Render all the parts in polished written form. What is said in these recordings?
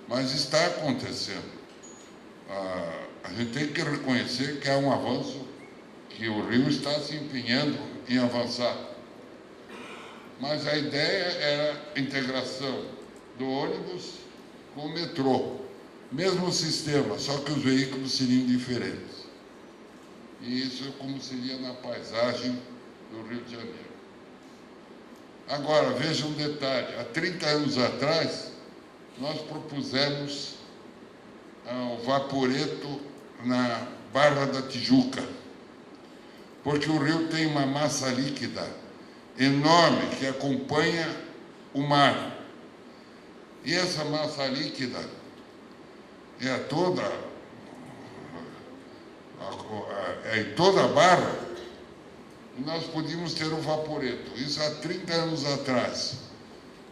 mas está acontecendo. A gente tem que reconhecer que há um avanço, que o Rio está se empenhando em avançar. Mas a ideia era a integração do ônibus com o metrô. Mesmo sistema, só que os veículos seriam diferentes. E isso é como seria na paisagem do Rio de Janeiro. Agora, veja um detalhe. Há 30 anos atrás, nós propusemos o vaporeto na Barra da Tijuca, porque o rio tem uma massa líquida enorme que acompanha o mar. E essa massa líquida é toda em toda a barra, e nós podíamos ter um vaporeto. Isso há 30 anos atrás.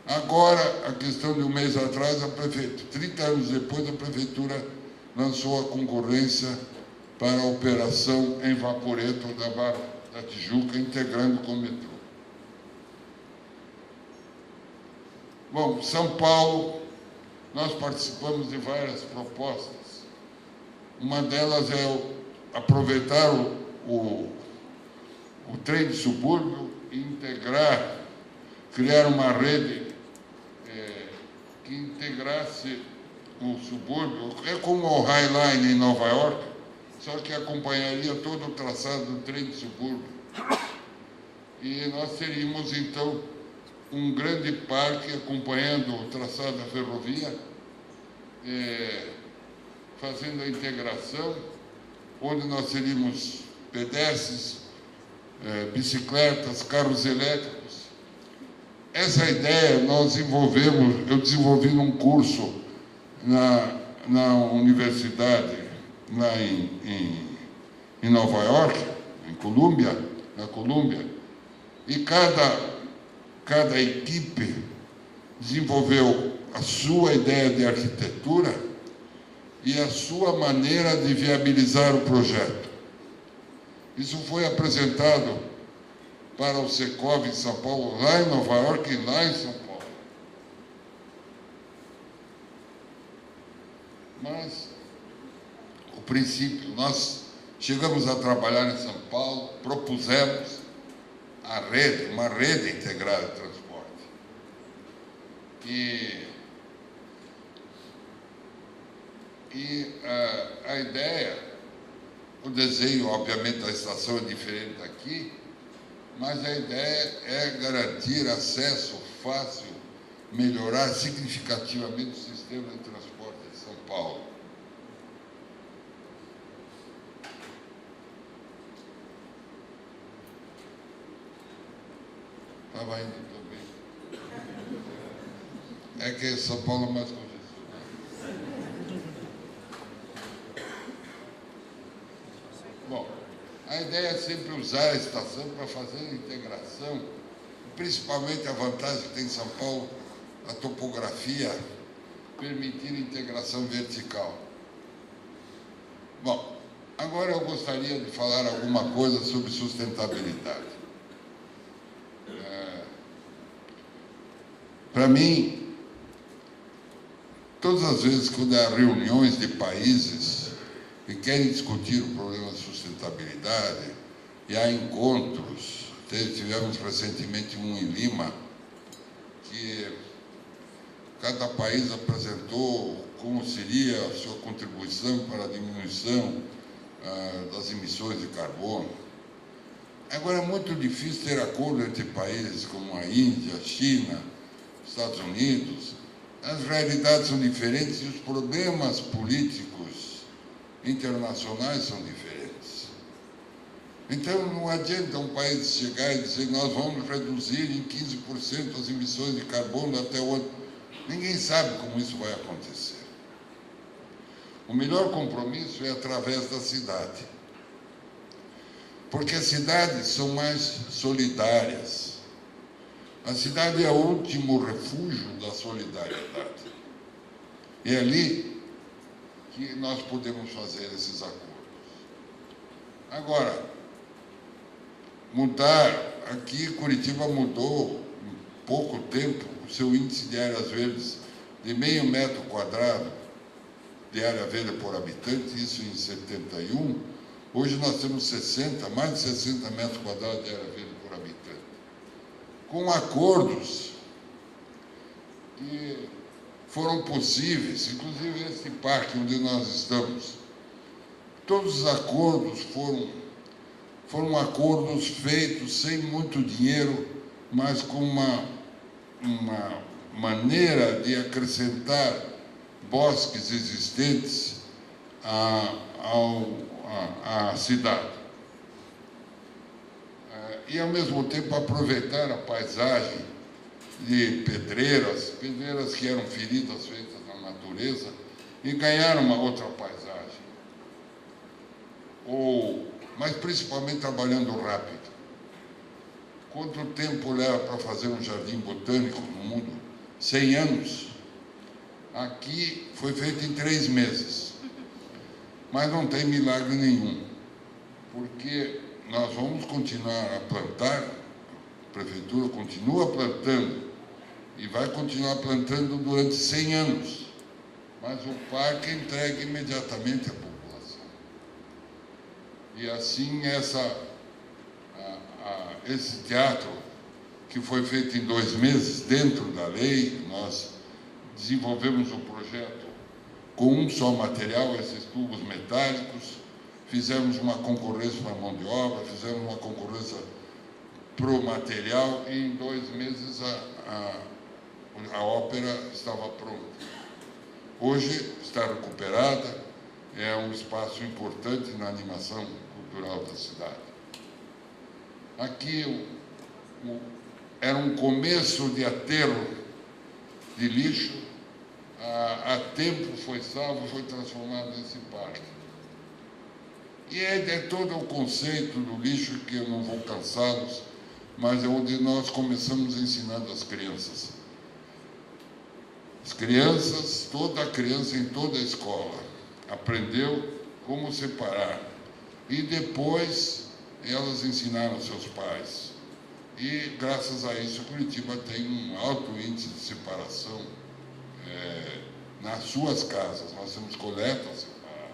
Agora, a questão de um mês atrás, 30 anos depois, a Prefeitura lançou a concorrência para a operação em vaporeto da Barra da Tijuca, integrando com o metrô. Bom, São Paulo, nós participamos de várias propostas. Uma delas é aproveitar o trem de subúrbio e integrar, criar uma rede que integrasse o subúrbio. É como o High Line em Nova York, só que acompanharia todo o traçado do trem de subúrbio. E nós teríamos, então, um grande parque acompanhando o traçado da ferrovia, fazendo a integração, onde nós teríamos pedestres, bicicletas, carros elétricos. Essa ideia eu desenvolvi num curso na universidade, lá em Nova York, na Colômbia, e cada equipe desenvolveu a sua ideia de arquitetura e a sua maneira de viabilizar o projeto. Isso foi apresentado para o Secov em São Paulo, lá em Nova York e lá em São Paulo. Mas, o princípio, nós chegamos a trabalhar em São Paulo, propusemos uma rede integrada de transporte. A ideia, o desenho, obviamente, da estação é diferente daqui, mas a ideia é garantir acesso fácil, melhorar significativamente o sistema de transporte de São Paulo. Estava indo também. É que São Paulo é mais congestionado. Bom, a ideia é sempre usar a estação para fazer a integração, principalmente a vantagem que tem em São Paulo, a topografia, permitir a integração vertical. Bom, agora eu gostaria de falar alguma coisa sobre sustentabilidade. Para mim, todas as vezes quando há reuniões de países que querem discutir o problema de sustentabilidade, e há encontros, tivemos recentemente um em Lima, que cada país apresentou como seria a sua contribuição para a diminuição das emissões de carbono. Agora, é muito difícil ter acordo entre países como a Índia, a China, Estados Unidos. As realidades são diferentes e os problemas políticos internacionais são diferentes. Então, não adianta um país chegar e dizer nós vamos reduzir em 15% as emissões de carbono até o ano. Ninguém sabe como isso vai acontecer. O melhor compromisso é através da cidade. Porque as cidades são mais solidárias. A cidade é o último refúgio da solidariedade. É ali que nós podemos fazer esses acordos. Agora, aqui Curitiba mudou em pouco tempo o seu índice de áreas verdes de meio metro quadrado de área verde por habitante, isso em 71. Hoje nós temos mais de 60 metros quadrados de área verde por habitante. Com acordos que foram possíveis, inclusive esse parque onde nós estamos. Todos os acordos foram acordos feitos sem muito dinheiro, mas com uma maneira de acrescentar bosques existentes à cidade. E, ao mesmo tempo, aproveitar a paisagem de pedreiras que eram feridas feitas na natureza, e ganhar uma outra paisagem. Mas principalmente trabalhando rápido. Quanto tempo leva para fazer um jardim botânico no mundo? 100 anos. Aqui foi feito em 3 meses. Mas não tem milagre nenhum, porque nós vamos continuar a plantar, a prefeitura continua plantando, e vai continuar plantando durante 100 anos. Mas o parque é entregue imediatamente à população. E assim, esse teatro, que foi feito em 2 meses, dentro da lei, nós desenvolvemos um projeto com um só material, esses tubos metálicos, fizemos uma concorrência para a mão de obra, fizemos uma concorrência para o material, e em 2 meses a ópera estava pronta. Hoje está recuperada, é um espaço importante na animação cultural da cidade. Aqui era um começo de aterro de lixo, há tempo foi salvo, foi transformado nesse parque. E é todo o conceito do lixo, que eu não vou cansá-los, mas é onde nós começamos ensinando as crianças. As crianças, toda criança em toda a escola aprendeu como separar. E depois elas ensinaram seus pais. E, graças a isso, Curitiba tem um alto índice de separação nas suas casas. Nós temos coleta separada.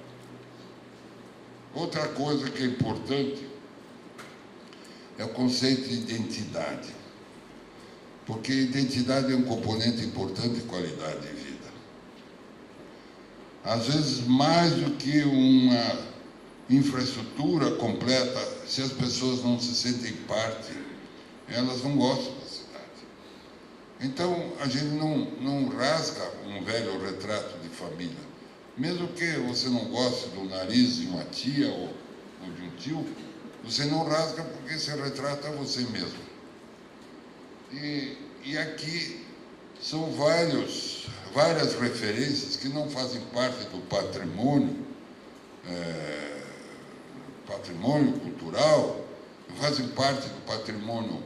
Outra coisa que é importante é o conceito de identidade. Porque identidade é um componente importante de qualidade de vida. Às vezes, mais do que uma infraestrutura completa, se as pessoas não se sentem parte, elas não gostam da cidade. Então, a gente não rasga um velho retrato de família. Mesmo que você não goste do nariz de uma tia ou de um tio, você não rasga porque se retrata você mesmo. E aqui são várias referências que não fazem parte do patrimônio cultural, fazem parte do patrimônio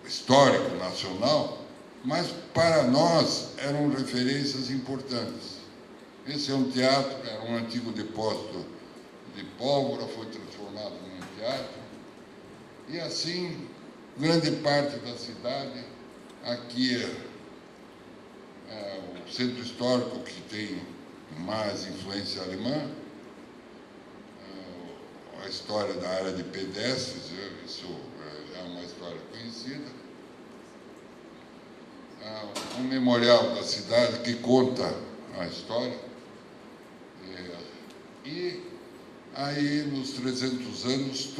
histórico nacional, mas para nós eram referências importantes. Esse é um teatro, era um antigo depósito de pólvora, foi transformado num teatro, e assim, grande parte da cidade. Aqui é o centro histórico, que tem mais influência alemã, a história da área de pedestres, isso é uma história conhecida. Um memorial da cidade que conta a história. E aí, nos 300 anos,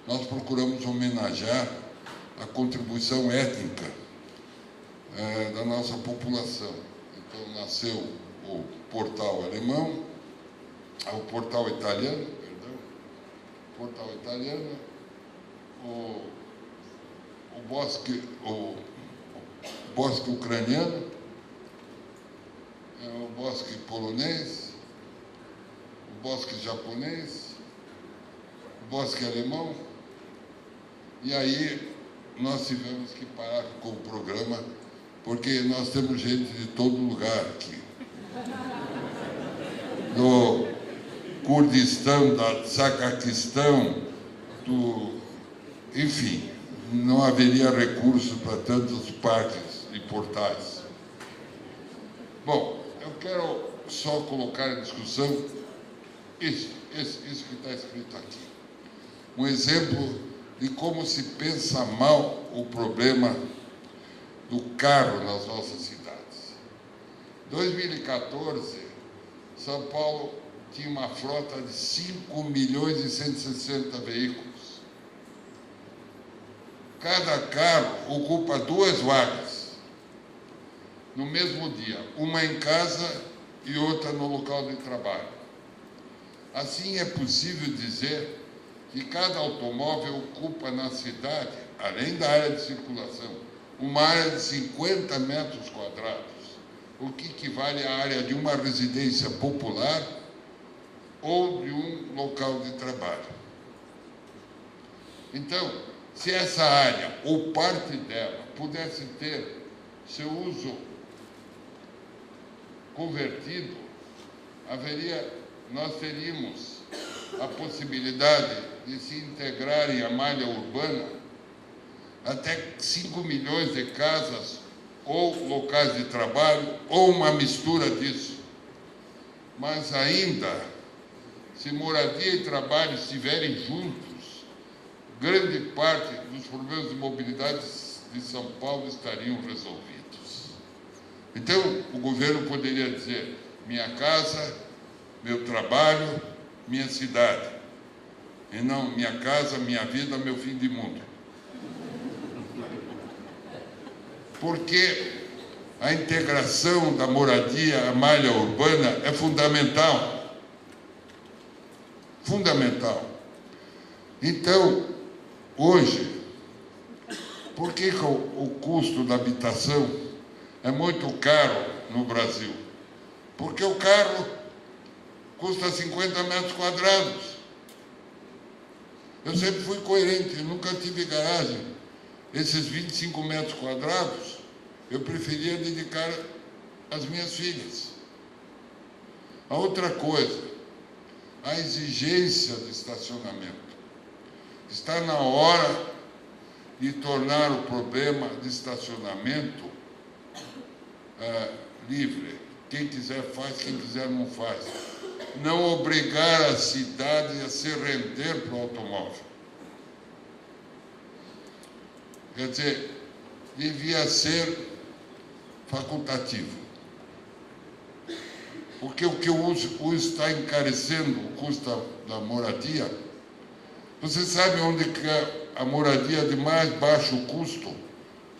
nós procuramos homenagear a contribuição étnica da nossa população. Então, nasceu o portal alemão, o portal italiano, o bosque ucraniano, o bosque polonês, o bosque japonês, o bosque alemão. E aí nós tivemos que parar com o programa, porque nós temos gente de todo lugar aqui. Do Kurdistão, da Zacaquistão, enfim, não haveria recursos para tantos parques e portais. Bom, eu quero só colocar em discussão isso que está escrito aqui. Um exemplo de como se pensa mal o problema do carro nas nossas cidades. Em 2014, São Paulo tinha uma frota de 5 milhões e 160 veículos. Cada carro ocupa 2 vagas no mesmo dia, uma em casa e outra no local de trabalho. Assim, é possível dizer que cada automóvel ocupa na cidade, além da área de circulação, uma área de 50 metros quadrados, o que equivale à área de uma residência popular ou de um local de trabalho. Então, se essa área, ou parte dela, pudesse ter seu uso convertido, nós teríamos a possibilidade de se integrarem à malha urbana até 5 milhões de casas ou locais de trabalho, ou uma mistura disso. Mas ainda, se moradia e trabalho estiverem juntos, grande parte dos problemas de mobilidade de São Paulo estariam resolvidos. Então, o governo poderia dizer: minha casa, meu trabalho, minha cidade. E não minha casa, minha vida, meu fim de mundo. Porque a integração da moradia à malha urbana é fundamental. Fundamental. Então, hoje, por que o custo da habitação é muito caro no Brasil? Porque o carro custa 50 metros quadrados. Eu sempre fui coerente, eu nunca tive garagem. Esses 25 metros quadrados, eu preferia dedicar às minhas filhas. A outra coisa, a exigência de estacionamento. Está na hora de tornar o problema de estacionamento livre. Quem quiser faz, quem quiser não faz. Não obrigar a cidade a se render para o automóvel. Quer dizer, devia ser facultativo. Porque o que o está encarecendo o custo da moradia. Você sabe onde que é a moradia de mais baixo custo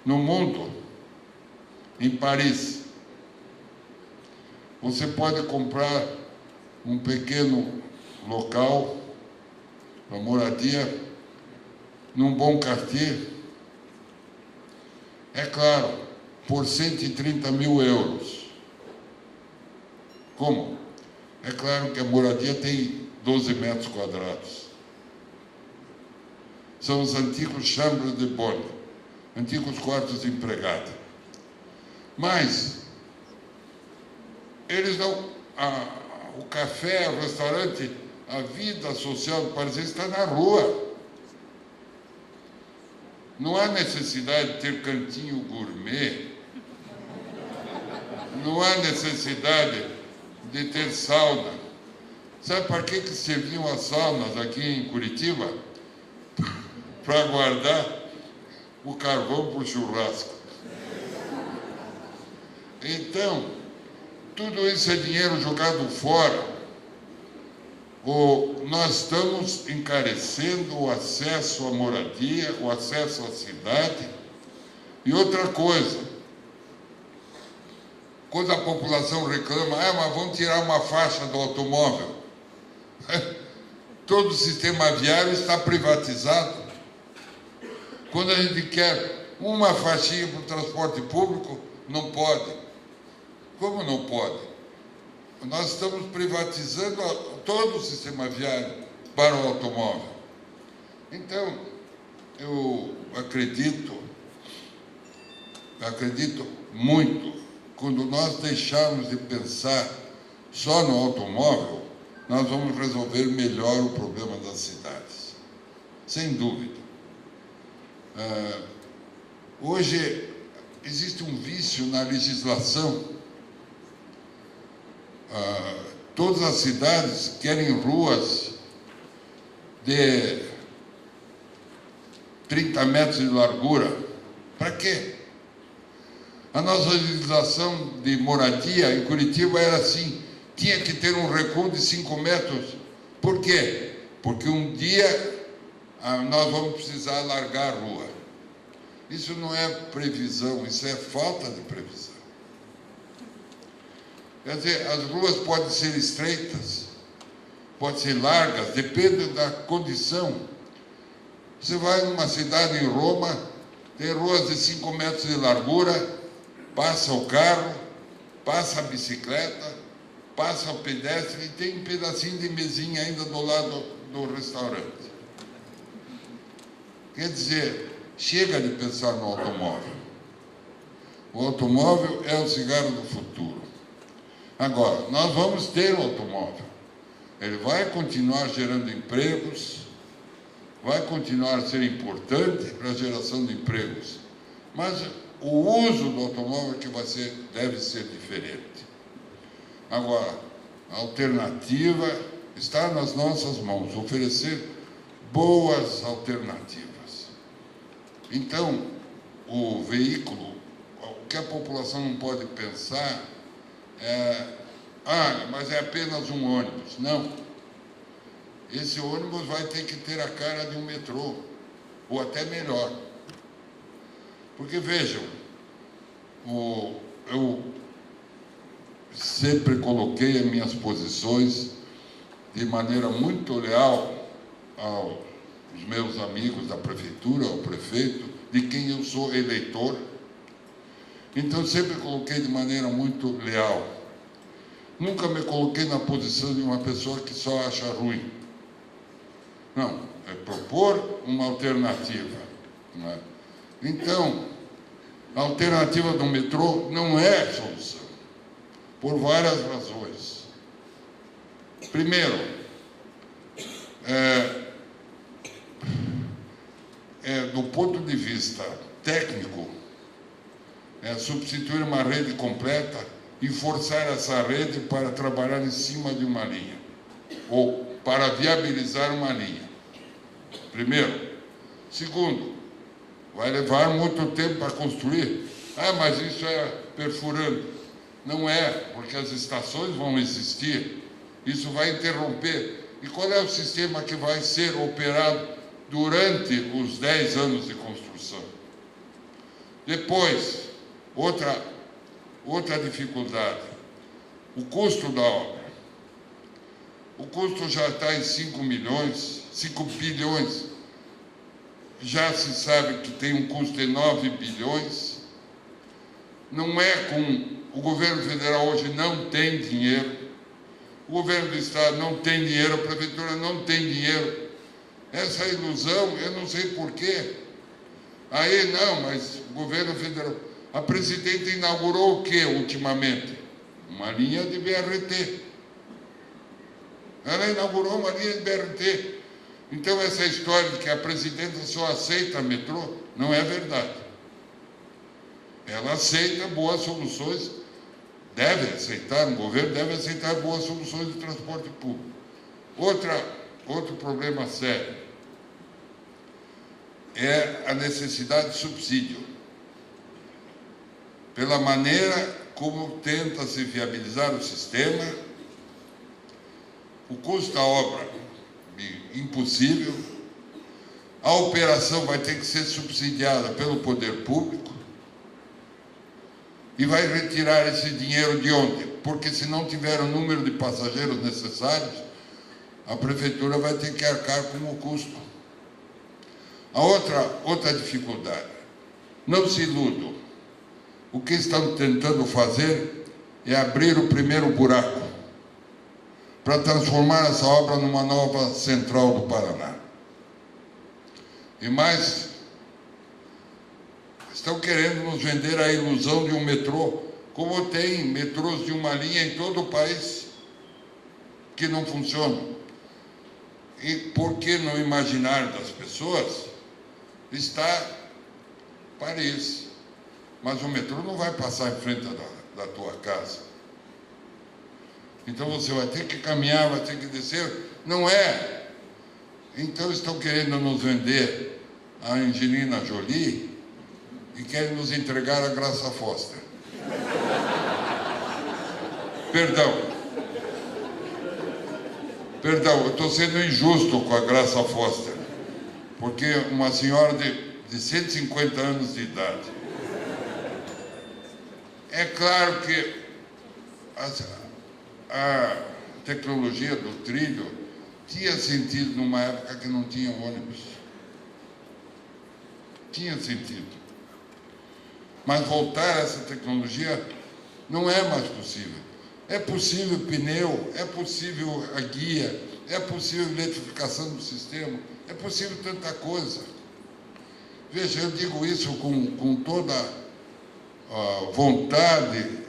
no mundo? Em Paris. Você pode comprar um pequeno local para moradia num bom quartier, é claro, por 130 mil euros. Como? É claro que a moradia tem 12 metros quadrados. São os antigos chambres de bonne, antigos quartos de empregada. Mas eles não... o café, o restaurante, a vida social do país está na rua. Não há necessidade de ter cantinho gourmet. Não há necessidade de ter sauna. Sabe para que serviam as saunas aqui em Curitiba? Para guardar o carvão para o churrasco. Então, tudo isso é dinheiro jogado fora. Nós estamos encarecendo o acesso à moradia, o acesso à cidade. E outra coisa, quando a população reclama, mas vamos tirar uma faixa do automóvel. Todo o sistema viário está privatizado. Quando a gente quer uma faixinha para o transporte público, não pode. Como não pode? Nós estamos privatizando todo o sistema viário para o automóvel. Então, eu acredito muito, quando nós deixarmos de pensar só no automóvel, nós vamos resolver melhor o problema das cidades. Sem dúvida. Hoje, existe um vício na legislação. Todas as cidades querem ruas de 30 metros de largura. Para quê? A nossa legislação de moradia em Curitiba era assim, tinha que ter um recuo de 5 metros. Por quê? Porque um dia nós vamos precisar alargar a rua. Isso não é previsão, isso é falta de previsão. Quer dizer, as ruas podem ser estreitas, podem ser largas, depende da condição. Você vai numa cidade em Roma, tem ruas de 5 metros de largura, passa o carro, passa a bicicleta, passa o pedestre e tem um pedacinho de mesinha ainda do lado do restaurante. Quer dizer, chega de pensar no automóvel. O automóvel é o cigarro do futuro. Agora, nós vamos ter o automóvel. Ele vai continuar gerando empregos, vai continuar a ser importante para a geração de empregos. Mas o uso do automóvel que deve ser diferente. Agora, a alternativa está nas nossas mãos, oferecer boas alternativas. Então, o veículo, o que a população não pode pensar mas é apenas um ônibus. Não. Esse ônibus vai ter que ter a cara de um metrô, ou até melhor. Porque, vejam, eu sempre coloquei as minhas posições de maneira muito leal aos meus amigos da prefeitura, ao prefeito, de quem eu sou eleitor. Então, sempre coloquei de maneira muito leal. Nunca me coloquei na posição de uma pessoa que só acha ruim. Não, é propor uma alternativa. Não é? Então, a alternativa do metrô não é a solução, por várias razões. Primeiro, do ponto de vista técnico, substituir uma rede completa e forçar essa rede para trabalhar em cima de uma linha, ou para viabilizar uma linha. Primeiro. Segundo, vai levar muito tempo para construir. Mas isso é perfurando. Não é, porque as estações vão existir. Isso vai interromper. E qual é o sistema que vai ser operado durante os 10 anos de construção? Depois, outra dificuldade, o custo da obra. O custo já está em 5 bilhões. Já se sabe que tem um custo de 9 bilhões. Não é com... O governo federal hoje não tem dinheiro. O governo do estado não tem dinheiro, a prefeitura não tem dinheiro. Essa ilusão, eu não sei porquê. Aí não, mas o governo federal... A presidente inaugurou o quê ultimamente? Uma linha de BRT. Ela inaugurou uma linha de BRT. Então, essa história de que a presidenta só aceita metrô, não é verdade. Ela aceita boas soluções, deve aceitar, o governo deve aceitar boas soluções de transporte público. Outro problema sério é a necessidade de subsídio. Pela maneira como tenta se viabilizar o sistema, o custo da obra impossível, a operação vai ter que ser subsidiada pelo poder público e vai retirar esse dinheiro de onde? Porque se não tiver o número de passageiros necessários, a prefeitura vai ter que arcar com o custo. A outra dificuldade, não se iludam, o que estão tentando fazer é abrir o primeiro buraco para transformar essa obra numa nova central do Paraná. E mais, estão querendo nos vender a ilusão de um metrô, como tem metrôs de uma linha em todo o país que não funcionam. E por que no imaginário das pessoas está Paris, mas o metrô não vai passar em frente da tua casa. Então você vai ter que caminhar, vai ter que descer. Não é. Então estão querendo nos vender a Angelina Jolie e querem nos entregar a Graça Foster. Perdão, eu estou sendo injusto com a Graça Foster, porque uma senhora de 150 anos de idade. É claro que a tecnologia do trilho tinha sentido numa época que não tinha ônibus. Tinha sentido. Mas voltar a essa tecnologia não é mais possível. É possível pneu, é possível a guia, é possível eletrificação do sistema, é possível tanta coisa. Veja, eu digo isso com toda a vontade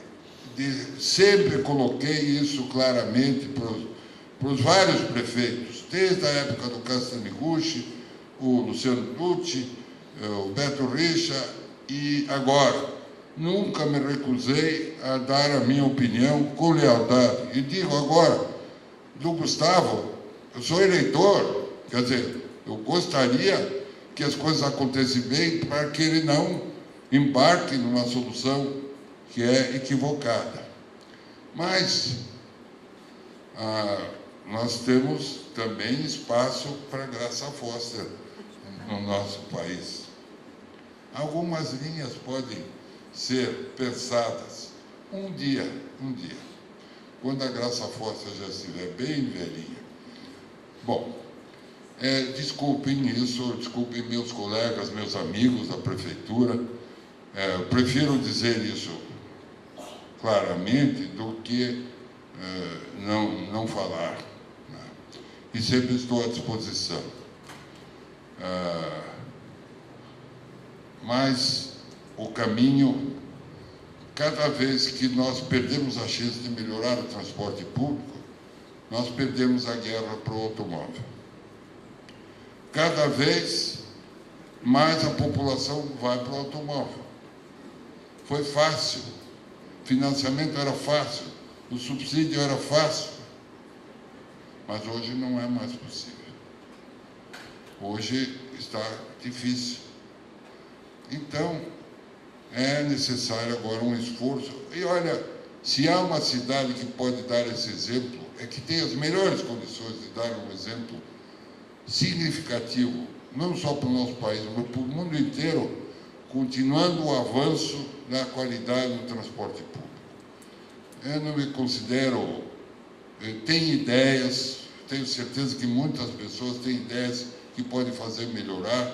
sempre coloquei isso claramente para os vários prefeitos, desde a época do Castro Miguchi, o Luciano Tucci, o Beto Richa e agora. Nunca me recusei a dar a minha opinião com lealdade. E digo agora, do Gustavo, eu sou eleitor, quer dizer, eu gostaria que as coisas acontecessem bem para que ele não embarque numa solução que é equivocada. Mas nós temos também espaço para Graça Foster no nosso país. Algumas linhas podem ser pensadas um dia, quando a Graça Foster já estiver bem velhinha. Bom, desculpem isso, desculpem meus colegas, meus amigos da prefeitura, eu prefiro dizer isso claramente do que não falar, né? E sempre estou à disposição. Mas o caminho, cada vez que nós perdemos a chance de melhorar o transporte público, nós perdemos a guerra para o automóvel. Cada vez mais a população vai para o automóvel. Foi fácil, o financiamento era fácil, o subsídio era fácil, mas hoje não é mais possível. Hoje está difícil. Então, é necessário agora um esforço. E olha, se há uma cidade que pode dar esse exemplo, é que tem as melhores condições de dar um exemplo significativo, não só para o nosso país, mas para o mundo inteiro, continuando o avanço da qualidade do transporte público. Eu não me considero... tenho ideias, tenho certeza que muitas pessoas têm ideias que podem fazer melhorar,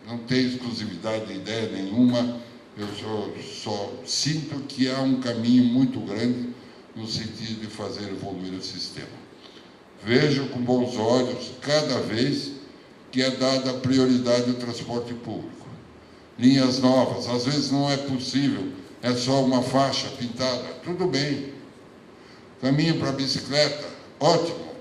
não tenho exclusividade de ideia nenhuma, eu só sinto que há um caminho muito grande no sentido de fazer evoluir o sistema. Vejo com bons olhos, cada vez que é dada prioridade ao transporte público. Linhas novas, às vezes não é possível, é só uma faixa pintada, tudo bem. Caminho para a bicicleta, ótimo.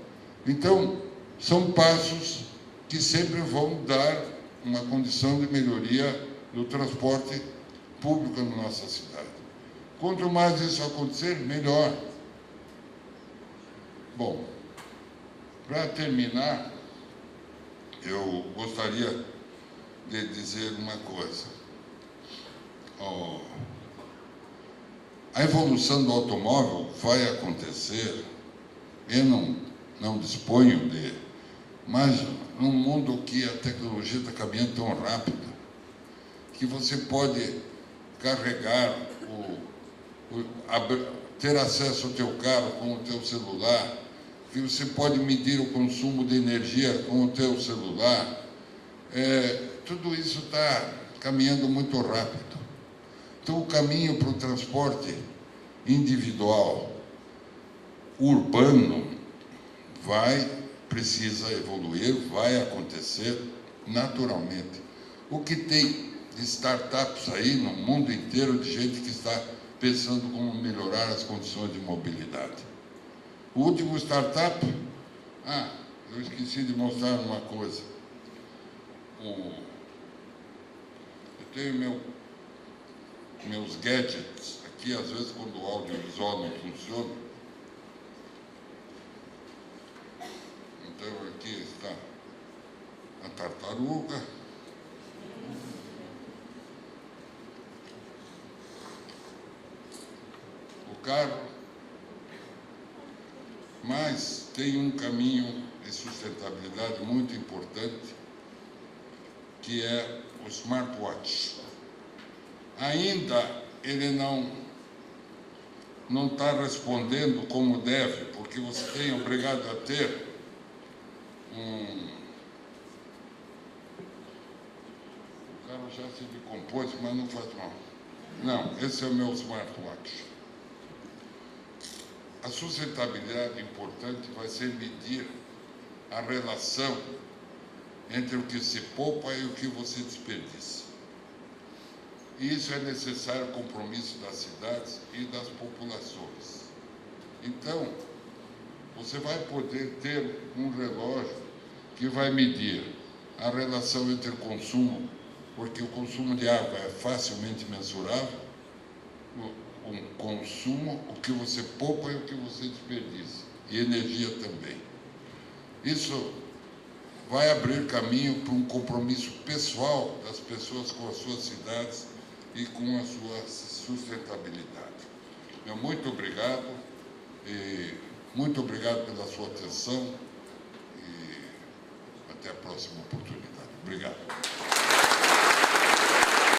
Então, são passos que sempre vão dar uma condição de melhoria do transporte público na nossa cidade. Quanto mais isso acontecer, melhor. Bom, para terminar, eu gostaria de dizer uma coisa. A evolução do automóvel vai acontecer, eu não disponho de, mas num mundo que a tecnologia está caminhando tão rápido, que você pode carregar, ter acesso ao teu carro com o teu celular, que você pode medir o consumo de energia com o teu celular. Tudo isso está caminhando muito rápido. Então, o caminho para o transporte individual, urbano, precisa evoluir, vai acontecer naturalmente. O que tem de startups aí no mundo inteiro, de gente que está pensando como melhorar as condições de mobilidade. O último startup, eu esqueci de mostrar uma coisa. Eu tenho meus gadgets aqui, às vezes quando o audiovisual não funciona. Então aqui está a tartaruga. O carro. Mas tem um caminho de sustentabilidade muito importante, que é o smartwatch. Ainda ele não está respondendo como deve, porque você é obrigado a ter o carro já se decompôs, mas não faz mal. Não, esse é o meu smartwatch. A sustentabilidade importante vai ser medir a relação entre o que se poupa e o que você desperdiça. E isso é necessário compromisso das cidades e das populações. Então, você vai poder ter um relógio que vai medir a relação entre o consumo, porque o consumo de água é facilmente mensurável, o consumo, o que você poupa e o que você desperdiça, e energia também. Isso vai abrir caminho para um compromisso pessoal das pessoas com as suas cidades e com a sua sustentabilidade. Muito obrigado, e muito obrigado pela sua atenção, e até a próxima oportunidade. Obrigado.